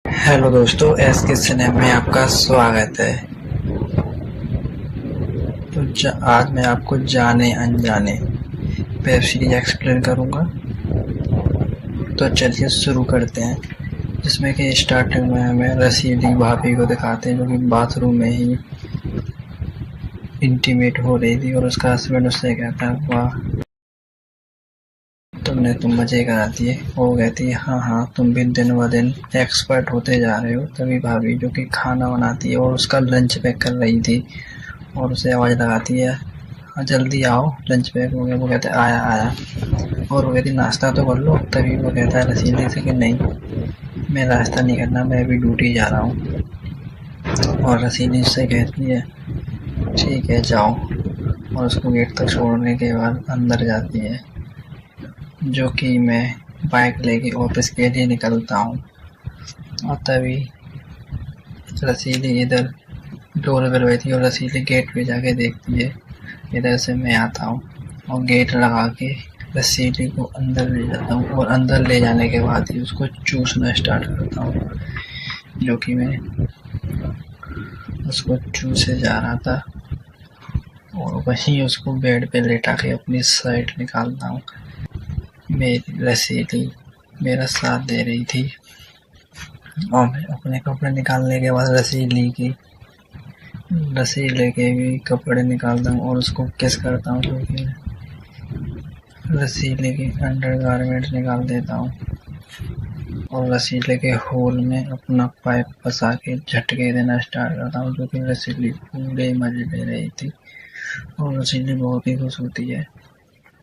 Hello दोस्तों, S के cinema में आपका स्वागत है। तो आज मैं आपको जाने अनजाने वेब सीरीज एक्सप्लेन करूंगा। तो चलिए शुरू करते हैं। जिसमें कि स्टार्टिंग में हमें रसीली भाभी को दिखाते हैं जो कि बाथरूम में ही इंटीमेट हो रही थी और उसका हस्बैंड उससे कहता है वाह तुमने तो मजे करा दिए। वो कहती है हाँ हाँ तुम भी दिन ब दिन एक्सपर्ट होते जा रहे हो। तभी भाभी जो कि खाना बनाती है और उसका लंच पैक कर रही थी और उसे आवाज़ लगाती है हाँ जल्दी आओ लंच पैक हो गया। वो कहता है आया आया और वो कहती नाश्ता तो कर लो। तभी वो कहता है रसीले से कि नहीं मैं नाश्ता नहीं करना, मैं अभी ड्यूटी जा रहा हूँ। और रसीली उससे कहती है ठीक है जाओ और उसको गेट तक छोड़ने के बाद अंदर जाती है। जो कि मैं बाइक लेके ऑफिस के लिए निकलता हूँ और तभी रसीली इधर डोर बेल बजती है और रसीली गेट पे जाके देखती है। इधर से मैं आता हूँ और गेट लगा के रसीली को अंदर ले जाता हूँ और अंदर ले जाने के बाद ही उसको चूसना स्टार्ट करता हूँ। जो कि मैं उसको चूसे जा रहा था और वहीं उसको बेड पे लेटा के अपनी शर्ट निकालता हूँ। मेरी रसीली मेरा साथ दे रही थी और मैं अपने कपड़े निकालने के बाद रसीले के भी कपड़े निकालता हूँ और उसको किस करता हूँ क्योंकि रसीले के अंडरगारमेंट्स निकाल देता हूँ और रसीले के होल में अपना पाइप फंसा के झटके देना स्टार्ट करता हूँ। जो कि रसीली पूरे मजे ले रही थी और रसीली बहुत ही खुश होती है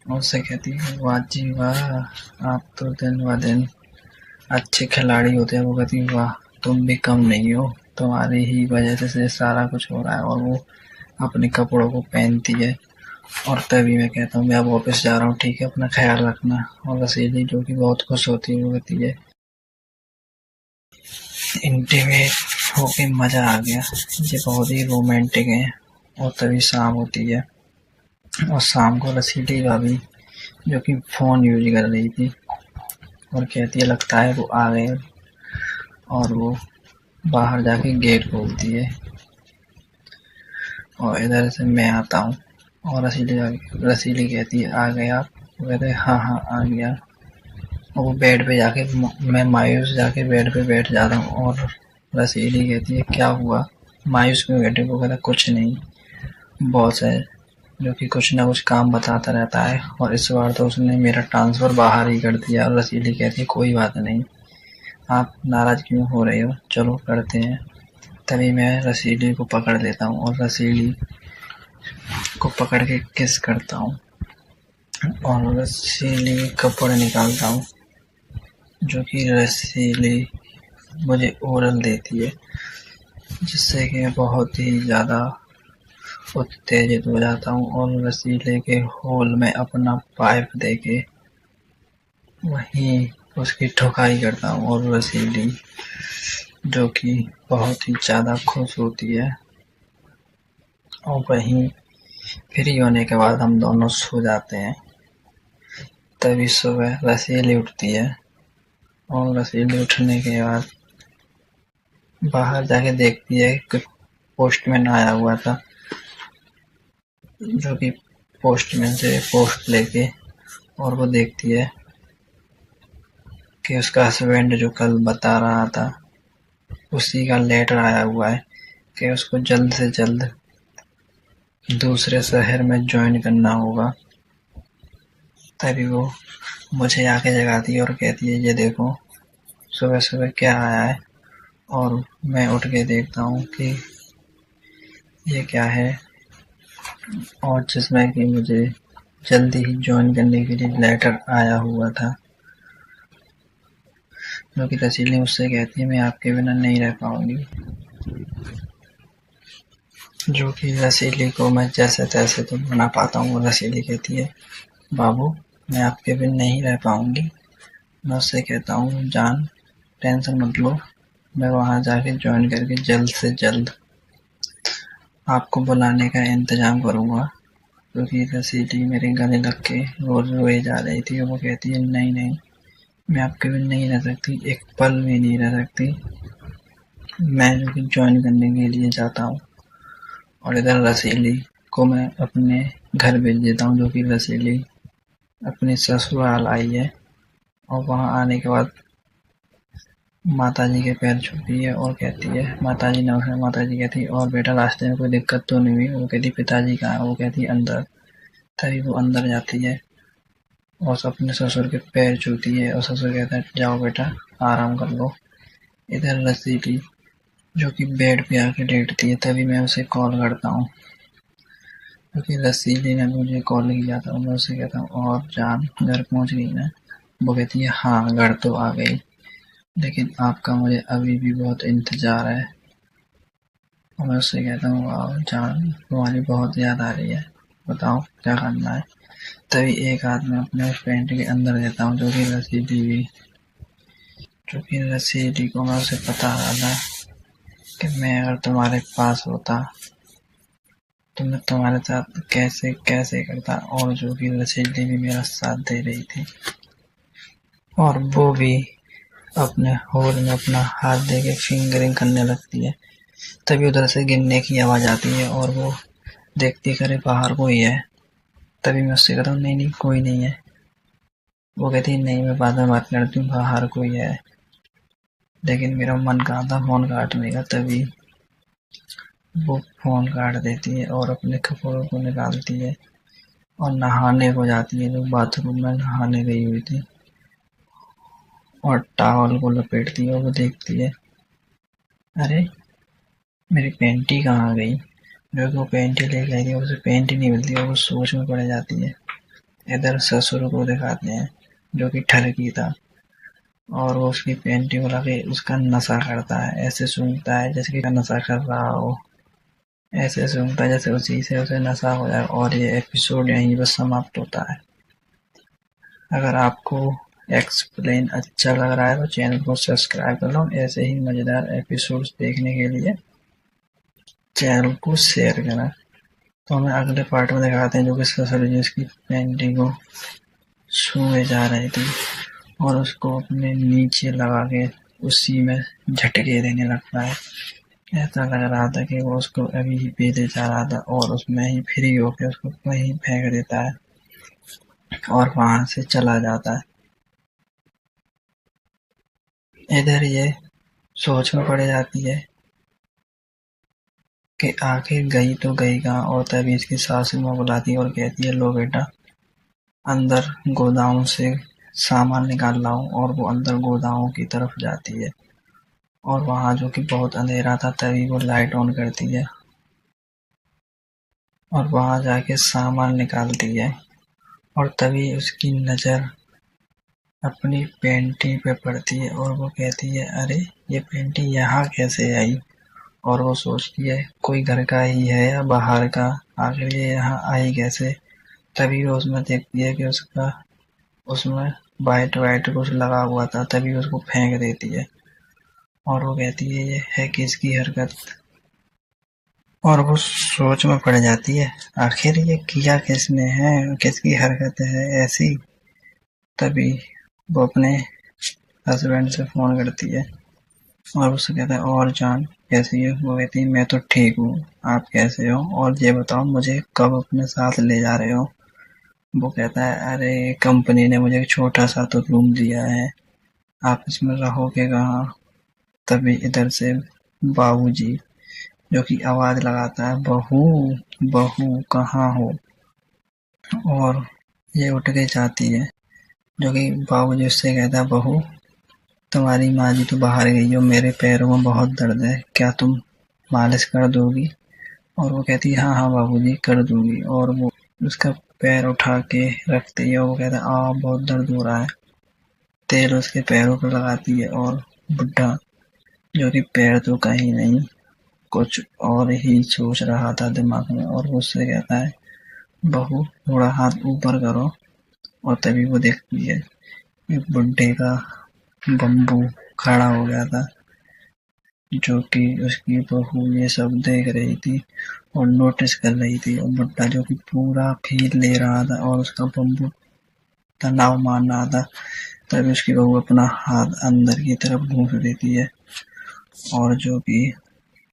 और उससे कहती है वाह जी वाह आप तो दिन ब दिन अच्छे खिलाड़ी होते हैं। वो कहती है वाह तुम भी कम नहीं हो, तुम्हारी ही वजह से सारा कुछ हो रहा है। और वो अपने कपड़ों को पहनती है और तभी मैं कहता हूँ मैं अब ऑफिस जा रहा हूँ, ठीक है अपना ख्याल रखना। और रसीली जो कि बहुत खुश होती है वो कहती है इंटीमेट होके मज़ा आ गया, ये बहुत ही रोमांटिक है। और तभी शाम होती है और शाम को रसीली भाभी जो कि फ़ोन यूज कर रही थी और कहती है लगता है वो आ गए और वो बाहर जाके गेट खोलती है और इधर से मैं आता हूँ और रसीली कहती है आ गए आप। वो कहते हैं हाँ हाँ आ गया और वो बेड पे जाके मैं मायूस जाके बेड पे बैठ जाता हूँ और रसीली कहती है क्या हुआ मायूस क्यों बैठे। वो कहता कुछ नहीं, बॉस है जो कि कुछ ना कुछ काम बताता रहता है और इस बार तो उसने मेरा ट्रांसफ़र बाहर ही कर दिया। और रसीली कहती है कोई बात नहीं, आप नाराज़ क्यों हो रहे हो, चलो करते हैं। तभी मैं रसीली को पकड़ लेता हूँ और रसीली को पकड़ के किस करता हूँ और रसीली कपड़े निकालता हूँ। जो कि रसीली मुझे ओरल देती है जिससे कि मैं बहुत ही ज़्यादा उत्तेजित हो जाता हूँ और रसीले के होल में अपना पाइप देके वहीं उसकी ठुकाई करता हूँ और रसीली जो कि बहुत ही ज़्यादा खुश होती है। और वहीं फ्री होने के बाद हम दोनों सो जाते हैं। तभी सुबह रसीली उठती है और रसीली उठने के बाद बाहर जाके देखती है कि पोस्टमैन आया हुआ था। जो कि पोस्टमैन से पोस्ट लेके और वो देखती है कि उसका हस्बैंड जो कल बता रहा था उसी का लेटर आया हुआ है कि उसको जल्द से जल्द दूसरे शहर में ज्वाइन करना होगा। तभी वो मुझे आके जगाती है और कहती है ये देखो सुबह सुबह क्या आया है। और मैं उठ के देखता हूँ कि ये क्या है और जिसमें कि मुझे जल्दी ही ज्वाइन करने के लिए लेटर आया हुआ था। जो कि रसीली मुझसे कहती है मैं आपके बिना नहीं रह पाऊंगी। जो कि रसीली को मैं जैसे तैसे तो मना पाता हूँ। रसीली कहती है बाबू मैं आपके बिना नहीं रह पाऊंगी। मैं उससे कहता हूँ जान टेंशन मत लो, मैं वहाँ जाके ज्वाइन करके जल्द से जल्द आपको बुलाने का इंतज़ाम करूँगा। क्योंकि रसीली मेरे गले लग के रोज़ रोए जा रही थी और वो कहती है नहीं नहीं मैं आपके बिना नहीं रह सकती, एक पल भी नहीं रह सकती। मैं जो कि ज्वाइन करने के लिए जाता हूँ और इधर रसीली को मैं अपने घर भेज देता हूँ, जो कि रसीली अपने ससुराल आई है और वहाँ आने के बाद माताजी के पैर छूती है और कहती है, माताजी नमस्कार। माताजी कहती है, और बेटा रास्ते में कोई दिक्कत तो नहीं हुई? वो कहती पिताजी कहाँ है? वो कहती अंदर। तभी वो अंदर जाती है और अपने ससुर के पैर छूती है और ससुर कहता है जाओ बेटा आराम कर लो। इधर रसीली जो कि बेड पे आके लेटती है, तभी मैं उसे कॉल करता हूँ, क्योंकि रसीली ने मुझे कॉल किया था। मैं उसे कहता हूँ और जान घर पहुँच गई ना? वो कहती है हाँ घर तो आ गई, लेकिन आपका मुझे अभी भी बहुत इंतज़ार है। और मैं उससे कहता हूँ वाह जान तुम्हारी बहुत याद आ रही है, बताओ क्या करना है। तभी एक हाथ में अपने उस पैंट के अंदर देता हूँ, जो कि रसीली को मैं उसे बता रहा था कि मैं अगर तुम्हारे पास होता तो मैं तुम्हारे साथ कैसे कैसे करता, और जो कि रसीली भी मेरा साथ दे रही थी और वो भी अपने होल में अपना हाथ दे के फिंगरिंग करने लगती है। तभी उधर से गिरने की आवाज़ आती है और वो देखती करे बाहर कोई है। तभी मैं उससे कहता हूँ नहीं नहीं कोई नहीं है। वो कहती है नहीं मैं बाद में बात करती हूँ, बाहर कोई है। लेकिन मेरा मन कहाँ था फ़ोन काटने का, तभी वो फ़ोन काट देती है और अपने कपड़ों को निकालती है और नहाने को जाती है, जो बाथरूम में नहाने गई हुई थी, और टॉवल को लपेटती है और वो देखती है अरे मेरी पैंटी कहाँ गई। जो कि वो पैंटी लेके आई थी, उसे पैंटी नहीं मिलती और वो सोच में पड़ जाती है। इधर ससुर को दिखाते हैं जो कि ठरकी था और वो उसकी पैंटी को लाके उसका नशा करता है। ऐसे सूंघता है जैसे कि नशा कर रहा हो, ऐसे सूंघता है जैसे उसी से उसे नशा हो जाए। और ये एपिसोड यहीं पर समाप्त होता है। अगर आपको एक्सप्लेन अच्छा लग रहा है तो चैनल को सब्सक्राइब कर लो। ऐसे ही मज़ेदार एपिसोड्स देखने के लिए चैनल को शेयर करें। तो हमें अगले पार्ट में दिखाते हैं जो कि ससुर जी उसकी पेंटिंग को छूए जा रही थी और उसको अपने नीचे लगा के उसी में झटके देने लगता है। ऐसा लग रहा था कि वो उसको अभी ही पीते जा रहा था और उसमें ही फ्री होकर उसको वहीं फेंक देता है और वहां से चला जाता है। इधर ये सोच में पड़ जाती है कि आखिर गई तो गई कहाँ। और तभी इसकी सासू माँ बुलाती है और कहती है लो बेटा अंदर गोदाम से सामान निकाल लाओ। और वो अंदर गोदामों की तरफ जाती है और वहाँ जो कि बहुत अंधेरा था, तभी वो लाइट ऑन करती है और वहाँ जाके सामान निकालती है। और तभी उसकी नज़र अपनी पेंटिंग पे पड़ती है और वो कहती है अरे ये पेंटिंग यहाँ कैसे आई। और वो सोचती है कोई घर का ही है या बाहर का, आखिर ये यहाँ आई कैसे। तभी वो उसमें देखती है कि उसका उसमें वाइट वाइट कुछ लगा हुआ था, तभी उसको फेंक देती है और वो कहती है ये है किसकी हरकत। और वो सोच में पड़ जाती है आखिर ये किया किसने है, किसकी हरकत है ऐसी। तभी वो अपने हस्बैंड से फ़ोन करती है और उससे कहता है और जान कैसी है। वो कहती है मैं तो ठीक हूँ, आप कैसे हो और ये बताओ मुझे कब अपने साथ ले जा रहे हो। वो कहता है अरे कंपनी ने मुझे एक छोटा सा तो रूम दिया है, आप इसमें रहोगे कहाँ। तभी इधर से बाबूजी जो कि आवाज़ लगाता है बहू बहू कहाँ हो। और ये उठ के जाती है, जो कि बाबूजी उससे कहता है बहू तुम्हारी माँ जी तो बाहर गई हो, मेरे पैरों में बहुत दर्द है, क्या तुम मालिश कर दोगी। और वो कहती है हाँ हाँ बाबूजी कर दूंगी। और वो उसका पैर उठा के रखती है और वो कहता है बहुत दर्द हो रहा है। तेल उसके पैरों पर लगाती है और बुड्ढा जो कि पैर तो कहीं नहीं कुछ और ही सोच रहा था दिमाग में, और वो उससे कहता है बहू थोड़ा हाथ ऊपर करो। और तभी वो देखती है एक बुड्ढे का बम्बू खड़ा हो गया था, जो कि उसकी बहू ये सब देख रही थी और नोटिस कर रही थी। और बुड्ढा जो कि पूरा फील ले रहा था और उसका बम्बू तनाव मान रहा था। तभी उसकी बहू अपना हाथ अंदर की तरफ घूंस देती है और जो कि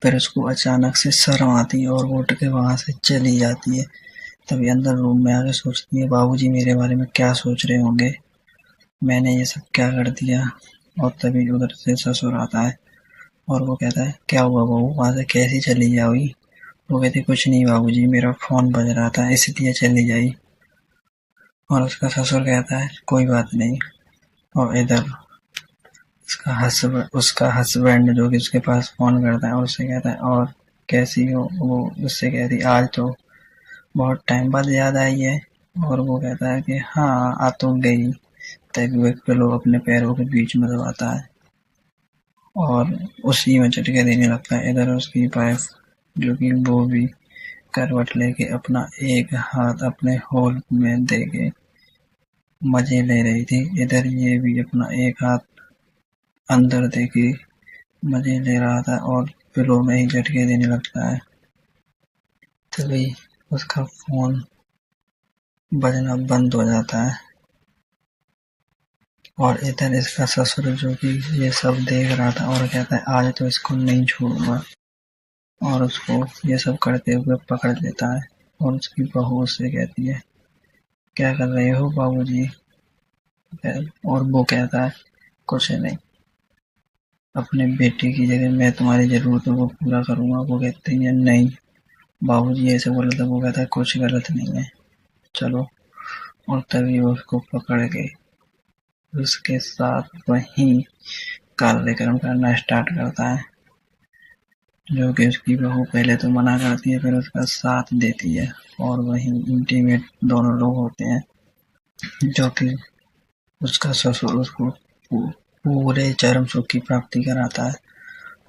फिर उसको अचानक से शर्म आती है और वो उठ के वहाँ से चली जाती है। तभी अंदर रूम में आके सोचती है बाबूजी मेरे बारे में क्या सोच रहे होंगे, मैंने ये सब क्या कर दिया। और तभी उधर से ससुर आता है और वो कहता है क्या हुआ बहू, वहाँ से कैसी चली जाओगी। वो कहती कुछ नहीं बाबूजी, मेरा फ़ोन बज रहा था इसलिए चली जाई। और उसका ससुर कहता है कोई बात नहीं। और इधर उसका हस्बैंड जो कि उसके पास फ़ोन करता है और उससे कहता है और कैसी हो। वो उससे कहती आज तो बहुत टाइम बाद याद आई है। और वो कहता है कि हाँ आ तो गई। तभी वो एक पिलो अपने पैरों के बीच में दबाता है और उसी में झटके देने लगता है। इधर उसकी वाइफ जो कि वो भी करवट लेके अपना एक हाथ अपने होल में दे के मजे ले रही थी। इधर ये भी अपना एक हाथ अंदर दे के मजे ले रहा था और पिलो में ही झटके देने लगता है। तभी उसका फोन बजना बंद हो जाता है और इधर इसका ससुर जो कि ये सब देख रहा था और कहता है आज तो इसको नहीं छोड़ूंगा। और उसको ये सब करते हुए पकड़ लेता है और उसकी बहू उससे कहती है क्या कर रहे हो बाबूजी। और वो कहता है कुछ नहीं, अपने बेटे की जगह मैं तुम्हारी ज़रूरतों को पूरा करूँगा। वो कहती है नहीं बाबूजी ऐसे बोला था। वो कहता है कुछ गलत नहीं है चलो। और तभी वो उसको पकड़ के उसके साथ वहीं कार्यक्रम करना स्टार्ट करता है, जो कि उसकी बहू पहले तो मना करती है फिर उसका साथ देती है। और वहीं इंटीमेट दोनों लोग होते हैं, जो कि उसका ससुर उसको पूरे चरम सुख की प्राप्ति कराता है।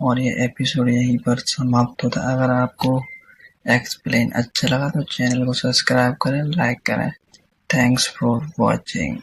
और ये एपिसोड यहीं पर समाप्त होता है। अगर आपको एक्सप्लेन अच्छा लगा तो चैनल को सब्सक्राइब करें, लाइक करें। Thanks for watching.